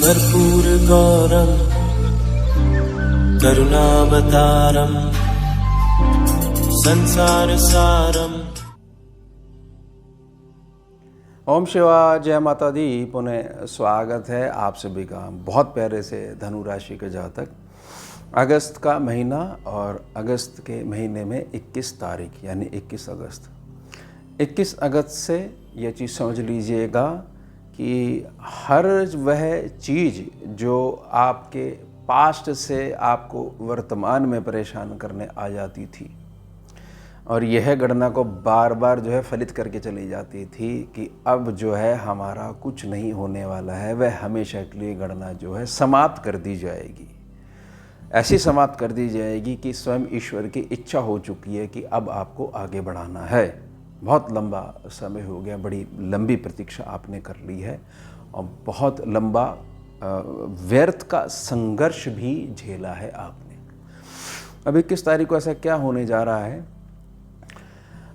कर्पूरगौरं करुणावतारं संसारसारम्। ओम शिवाय, जय माता दी। पुनः स्वागत है आप सभी का बहुत प्यारे से धनु राशि के जातक। अगस्त का महीना और अगस्त के महीने में 21 तारीख यानी 21 अगस्त। 21 अगस्त से ये चीज़ समझ लीजिएगा कि हर वह चीज़ जो आपके पास्ट से आपको वर्तमान में परेशान करने आ जाती थी और यह गणना को बार बार जो है फलित करके चली जाती थी कि अब जो है हमारा कुछ नहीं होने वाला है, वह हमेशा के लिए गणना जो है समाप्त कर दी जाएगी। ऐसी समाप्त कर दी जाएगी कि स्वयं ईश्वर की इच्छा हो चुकी है कि अब आपको आगे बढ़ाना है। बहुत लंबा समय हो गया, बड़ी लंबी प्रतीक्षा आपने कर ली है और बहुत लंबा व्यर्थ का संघर्ष भी झेला है आपने। अब 21 तारीख को ऐसा क्या होने जा रहा है?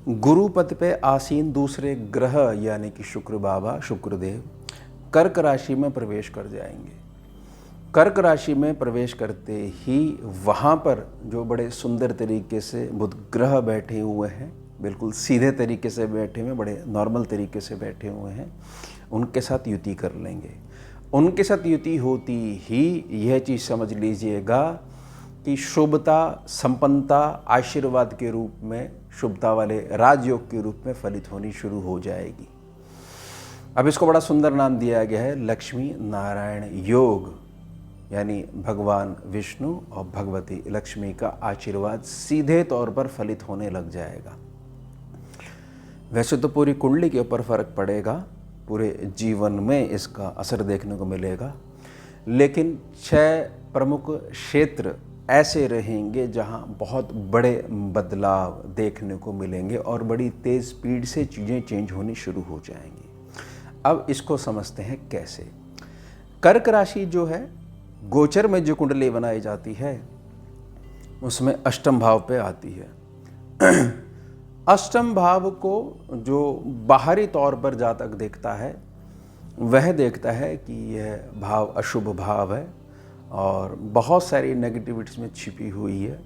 गुरु पद पे आसीन दूसरे ग्रह यानी कि शुक्र बाबा, शुक्रदेव कर्क राशि में प्रवेश कर जाएंगे। कर्क राशि में प्रवेश करते ही वहाँ पर जो बड़े सुंदर तरीके से बुध ग्रह बैठे हुए हैं, बिल्कुल सीधे तरीके से बैठे हुए, बड़े नॉर्मल तरीके से बैठे हुए हैं, उनके साथ युति कर लेंगे। उनके साथ युति होती ही यह चीज़ समझ लीजिएगा कि शुभता, संपन्नता, आशीर्वाद के रूप में, शुभता वाले राजयोग के रूप में फलित होनी शुरू हो जाएगी। अब इसको बड़ा सुंदर नाम दिया गया है लक्ष्मी नारायण योग, यानी भगवान विष्णु और भगवती लक्ष्मी का आशीर्वाद सीधे तौर पर फलित होने लग जाएगा। वैसे तो पूरी कुंडली के ऊपर फर्क पड़ेगा, पूरे जीवन में इसका असर देखने को मिलेगा, लेकिन 6 प्रमुख क्षेत्र ऐसे रहेंगे जहां बहुत बड़े बदलाव देखने को मिलेंगे और बड़ी तेज़ स्पीड से चीज़ें चेंज होनी शुरू हो जाएंगी। अब इसको समझते हैं कैसे। कर्क राशि जो है, गोचर में जो कुंडली बनाई जाती है उसमें अष्टम भाव पे आती है। अष्टम भाव को जो बाहरी तौर पर जातक देखता है वह देखता है कि यह भाव अशुभ भाव है और बहुत सारी नेगेटिविटीज़ में छिपी हुई है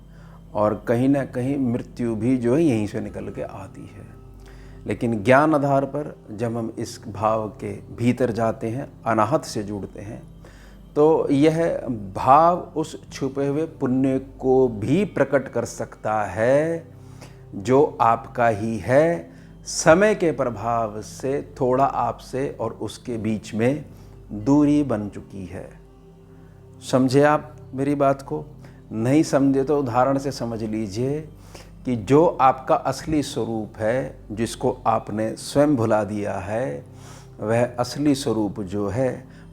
और कहीं ना कहीं मृत्यु भी जो है यहीं से निकल के आती है। लेकिन ज्ञान आधार पर जब हम इस भाव के भीतर जाते हैं, अनाहत से जुड़ते हैं, तो यह भाव उस छुपे हुए पुण्य को भी प्रकट कर सकता है जो आपका ही है। समय के प्रभाव से थोड़ा आपसे और उसके बीच में दूरी बन चुकी है। समझे आप मेरी बात को? नहीं समझे तो उदाहरण से समझ लीजिए कि जो आपका असली स्वरूप है, जिसको आपने स्वयं भुला दिया है, वह असली स्वरूप जो है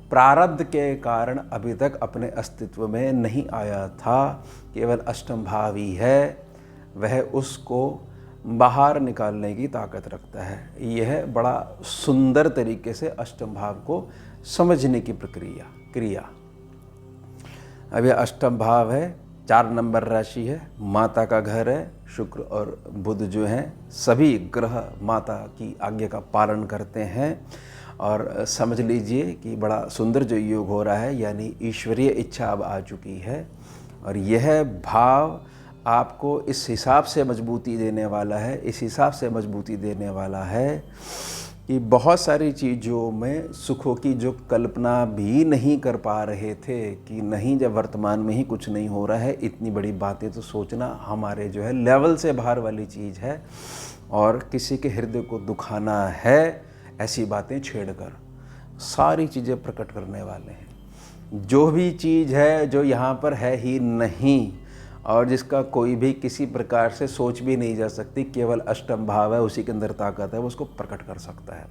प्रारब्ध के कारण अभी तक अपने अस्तित्व में नहीं आया था, केवल अष्टम भाव ही है, वह उसको बाहर निकालने की ताकत रखता है। यह बड़ा सुंदर तरीके से अष्टम भाव को समझने की क्रिया। अब यह अष्टम भाव है, 4 नंबर राशि है, माता का घर है। शुक्र और बुध जो हैं सभी ग्रह माता की आज्ञा का पालन करते हैं और समझ लीजिए कि बड़ा सुंदर जो योग हो रहा है, यानी ईश्वरीय इच्छा अब आ चुकी है और यह भाव आपको इस हिसाब से मजबूती देने वाला है, इस हिसाब से मजबूती देने वाला है कि बहुत सारी चीज़ों में सुखों की जो कल्पना भी नहीं कर पा रहे थे कि नहीं, जब वर्तमान में ही कुछ नहीं हो रहा है, इतनी बड़ी बातें तो सोचना हमारे जो है लेवल से बाहर वाली चीज़ है और किसी के हृदय को दुखाना है, ऐसी बातें छेड़कर सारी चीज़ें प्रकट करने वाले हैं। जो भी चीज़ है जो यहाँ पर है ही नहीं और जिसका कोई भी किसी प्रकार से सोच भी नहीं जा सकती, केवल अष्टम भाव है, उसी के अंदर ताकत है, वो उसको प्रकट कर सकता है।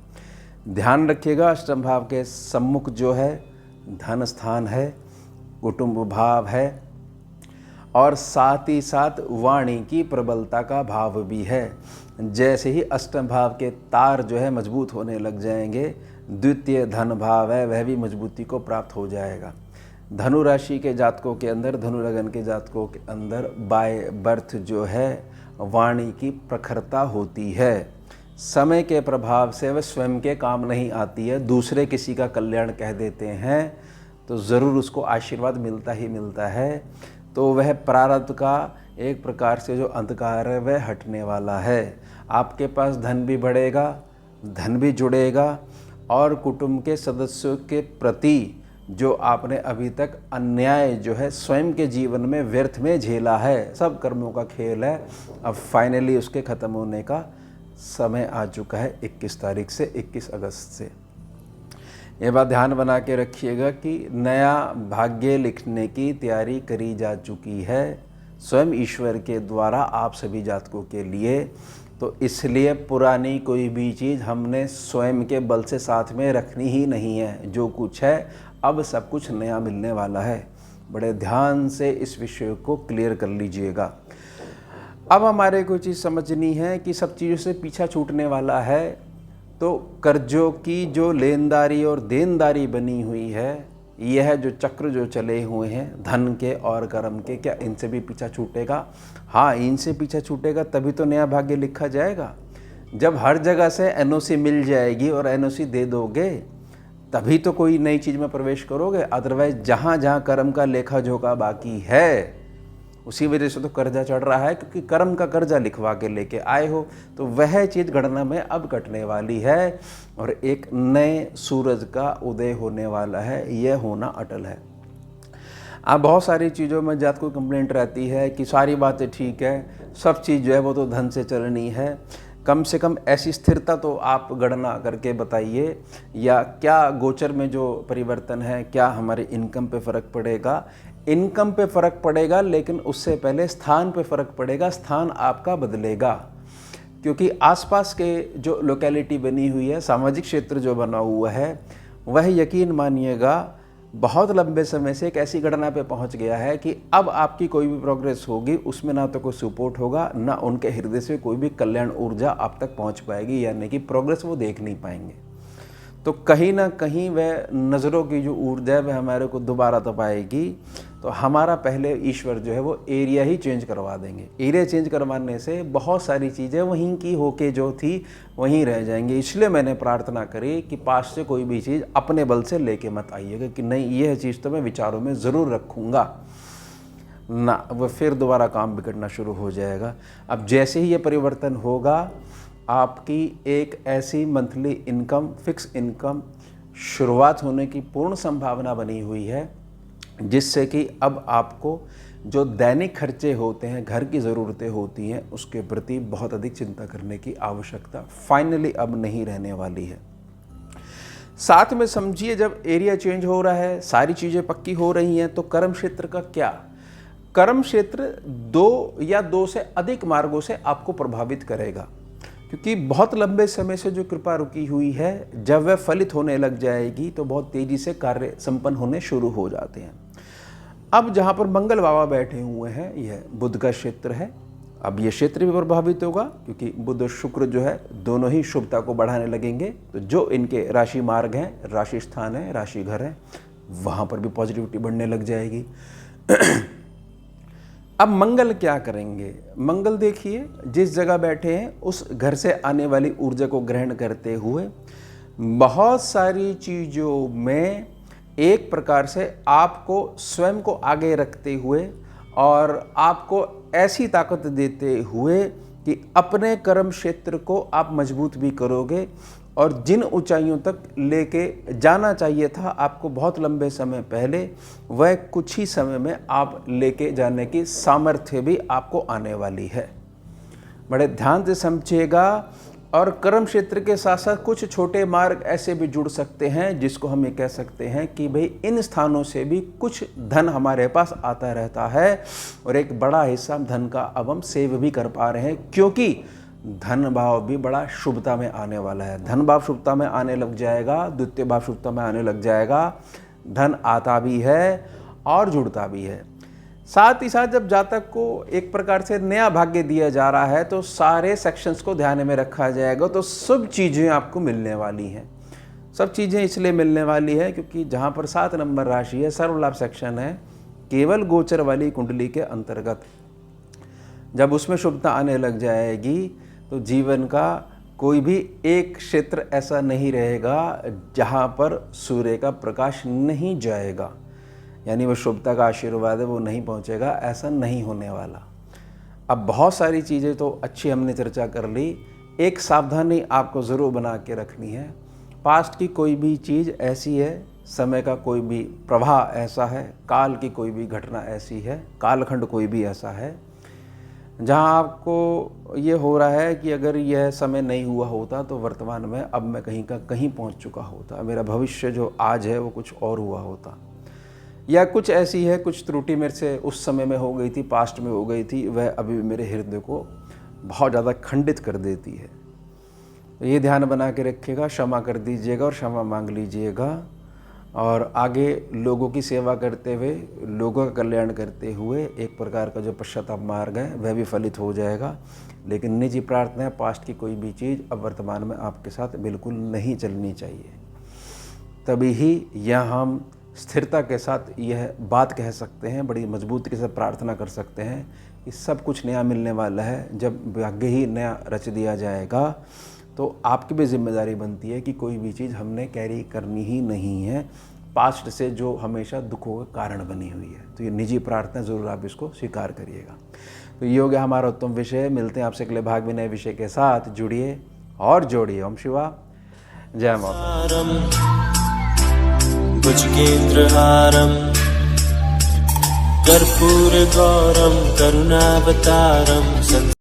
ध्यान रखिएगा, अष्टम भाव के सम्मुख जो है धन स्थान है, कुटुंब भाव है और साथ ही साथ वाणी की प्रबलता का भाव भी है। जैसे ही अष्टम भाव के तार जो है मजबूत होने लग जाएंगे, द्वितीय धन भाव है वह भी मजबूती को प्राप्त हो जाएगा। धनु राशि के जातकों के अंदर, धनु लगन के जातकों के अंदर बाय बर्थ जो है वाणी की प्रखरता होती है। समय के प्रभाव से वह स्वयं के काम नहीं आती है, दूसरे किसी का कल्याण कह देते हैं तो ज़रूर उसको आशीर्वाद मिलता ही मिलता है। तो वह प्रारब्ध का एक प्रकार से जो अंधकार है वह हटने वाला है। आपके पास धन भी बढ़ेगा, धन भी जुड़ेगा, और कुटुंब के सदस्यों के प्रति जो आपने अभी तक अन्याय जो है स्वयं के जीवन में व्यर्थ में झेला है, सब कर्मों का खेल है, अब फाइनली उसके ख़त्म होने का समय आ चुका है 21 तारीख से 21 अगस्त से। ये बात ध्यान बना के रखिएगा कि नया भाग्य लिखने की तैयारी करी जा चुकी है स्वयं ईश्वर के द्वारा आप सभी जातकों के लिए। तो इसलिए पुरानी कोई भी चीज़ हमने स्वयं के बल से साथ में रखनी ही नहीं है। जो कुछ है अब सब कुछ नया मिलने वाला है। बड़े ध्यान से इस विषय को क्लियर कर लीजिएगा। अब हमारे को चीज़ समझनी है कि सब चीज़ों से पीछा छूटने वाला है। तो कर्जों की जो लेनदारी और देनदारी बनी हुई है, यह जो चक्र जो चले हुए हैं धन के और कर्म के, क्या इनसे भी पीछा छूटेगा? हाँ, इनसे पीछा छूटेगा तभी तो नया भाग्य लिखा जाएगा। जब हर जगह से एनओसी मिल जाएगी और एनओसी दे दोगे तभी तो कोई नई चीज़ में प्रवेश करोगे। अदरवाइज जहाँ जहाँ कर्म का लेखा जोखा बाकी है उसी वजह से तो कर्जा चढ़ रहा है, क्योंकि कर्म का कर्जा लिखवा के लेके आए हो। तो वह चीज़ गणना में अब कटने वाली है और एक नए सूरज का उदय होने वाला है। यह होना अटल है। अब बहुत सारी चीज़ों में जात को कंप्लेंट रहती है कि सारी बातें ठीक है, सब चीज़ जो है वो तो धन से चलनी है। कम से कम ऐसी स्थिरता तो आप गणना करके बताइए, या क्या गोचर में जो परिवर्तन है, क्या हमारे इनकम पे फ़र्क पड़ेगा? इनकम पे फ़र्क पड़ेगा, लेकिन उससे पहले स्थान पे फ़र्क पड़ेगा। स्थान आपका बदलेगा, क्योंकि आसपास के जो लोकेलिटी बनी हुई है, सामाजिक क्षेत्र जो बना हुआ है, वह यकीन मानिएगा बहुत लंबे समय से एक ऐसी गणना पे पहुंच गया है कि अब आपकी कोई भी प्रोग्रेस होगी उसमें ना तो कोई सपोर्ट होगा, ना उनके हृदय से कोई भी कल्याण ऊर्जा आप तक पहुंच पाएगी, यानी कि प्रोग्रेस वो देख नहीं पाएंगे। तो कहीं ना कहीं वह नज़रों की जो ऊर्जा है वह हमारे को दोबारा तपाएगी। तो हमारा पहले ईश्वर जो है वो एरिया ही चेंज करवा देंगे। एरिया चेंज करवाने से बहुत सारी चीज़ें वहीं की होके जो थी वहीं रह जाएंगी। इसलिए मैंने प्रार्थना करी कि पास से कोई भी चीज़ अपने बल से लेके मत आइएगा कि नहीं यह चीज़ तो मैं विचारों में ज़रूर रखूँगा ना, वह फिर दोबारा काम बिगड़ना शुरू हो जाएगा। अब जैसे ही ये परिवर्तन होगा, आपकी एक ऐसी मंथली इनकम, फिक्स इनकम शुरुआत होने की पूर्ण संभावना बनी हुई है, जिससे कि अब आपको जो दैनिक खर्चे होते हैं, घर की ज़रूरतें होती हैं, उसके प्रति बहुत अधिक चिंता करने की आवश्यकता फाइनली अब नहीं रहने वाली है। साथ में समझिए, जब एरिया चेंज हो रहा है, सारी चीज़ें पक्की हो रही हैं, तो कर्म क्षेत्र का क्या? कर्म क्षेत्र 2 या 2 से अधिक मार्गों से आपको प्रभावित करेगा, क्योंकि बहुत लंबे समय से जो कृपा रुकी हुई है, जब वह फलित होने लग जाएगी तो बहुत तेज़ी से कार्य संपन्न होने शुरू हो जाते हैं। अब जहाँ पर मंगल बाबा बैठे हुए हैं, यह बुध का क्षेत्र है। अब ये क्षेत्र भी प्रभावित होगा, क्योंकि बुध और शुक्र जो है दोनों ही शुभता को बढ़ाने लगेंगे। तो जो इनके राशि मार्ग हैं, राशि स्थान है, राशि घर है, वहाँ पर भी पॉजिटिविटी बढ़ने लग जाएगी। अब मंगल क्या करेंगे? मंगल देखिए, जिस जगह बैठे हैं उस घर से आने वाली ऊर्जा को ग्रहण करते हुए बहुत सारी चीज़ों में एक प्रकार से आपको स्वयं को आगे रखते हुए और आपको ऐसी ताकत देते हुए कि अपने कर्म क्षेत्र को आप मजबूत भी करोगे और जिन ऊंचाइयों तक लेके जाना चाहिए था आपको बहुत लंबे समय पहले, वह कुछ ही समय में आप लेके जाने की सामर्थ्य भी आपको आने वाली है। बड़े ध्यान से समझिएगा। और कर्म क्षेत्र के साथ साथ कुछ छोटे मार्ग ऐसे भी जुड़ सकते हैं जिसको हम ये कह सकते हैं कि भाई इन स्थानों से भी कुछ धन हमारे पास आता रहता है और एक बड़ा हिस्सा धन का अब हम सेव भी कर पा रहे हैं, क्योंकि धन भाव भी बड़ा शुभता में आने वाला है। धन भाव शुभता में आने लग जाएगा, द्वितीय भाव शुभता में आने लग जाएगा। धन आता भी है और जुड़ता भी है। साथ ही साथ जब जातक को एक प्रकार से नया भाग्य दिया जा रहा है तो सारे सेक्शंस को ध्यान में रखा जाएगा, तो सब चीज़ें आपको मिलने वाली हैं। सब चीज़ें इसलिए मिलने वाली है क्योंकि जहाँ पर 7 नंबर राशि है, सर्वलाभ सेक्शन है, केवल गोचर वाली कुंडली के अंतर्गत जब उसमें शुभता आने लग जाएगी तो जीवन का कोई भी एक क्षेत्र ऐसा नहीं रहेगा जहाँ पर सूर्य का प्रकाश नहीं जाएगा, यानी वो शुभता का आशीर्वाद है वो नहीं पहुँचेगा, ऐसा नहीं होने वाला। अब बहुत सारी चीज़ें तो अच्छी हमने चर्चा कर ली, एक सावधानी आपको ज़रूर बना के रखनी है। पास्ट की कोई भी चीज़ ऐसी है, समय का कोई भी प्रवाह ऐसा है, काल की कोई भी घटना ऐसी है, कालखंड कोई भी ऐसा है जहाँ आपको ये हो रहा है कि अगर यह समय नहीं हुआ होता तो वर्तमान में अब मैं कहीं का कहीं पहुँच चुका होता, मेरा भविष्य जो आज है वो कुछ और हुआ होता, या कुछ ऐसी है, कुछ त्रुटि मेरे से उस समय में हो गई थी, पास्ट में हो गई थी, वह अभी मेरे हृदय को बहुत ज़्यादा खंडित कर देती है। तो ये ध्यान बना के रखिएगा, क्षमा कर दीजिएगा और क्षमा मांग लीजिएगा, और आगे लोगों की सेवा करते हुए, लोगों का कल्याण करते हुए एक प्रकार का जो पश्चाताप मार्ग है वह भी फलित हो जाएगा। लेकिन निजी प्रार्थना है, पास्ट की कोई भी चीज़ अब वर्तमान में आपके साथ बिल्कुल नहीं चलनी चाहिए। तभी ही यह हम स्थिरता के साथ यह बात कह सकते हैं, बड़ी मजबूती के साथ प्रार्थना कर सकते हैं कि सब कुछ नया मिलने वाला है। जब भाग्य ही नया रच दिया जाएगा तो आपकी भी जिम्मेदारी बनती है कि कोई भी चीज़ हमने कैरी करनी ही नहीं है पास्ट से, जो हमेशा दुखों का कारण बनी हुई है। तो ये निजी प्रार्थना ज़रूर आप इसको स्वीकार करिएगा। तो ये हो गया हमारा उत्तम विषय। मिलते हैं आपसे अगले भाग में नए विषय के साथ। जुड़िए और जोड़िए। ओम शिवा जय माता। भुजगेन्द्रहारम् कर्पूरगौरं करुणावतारं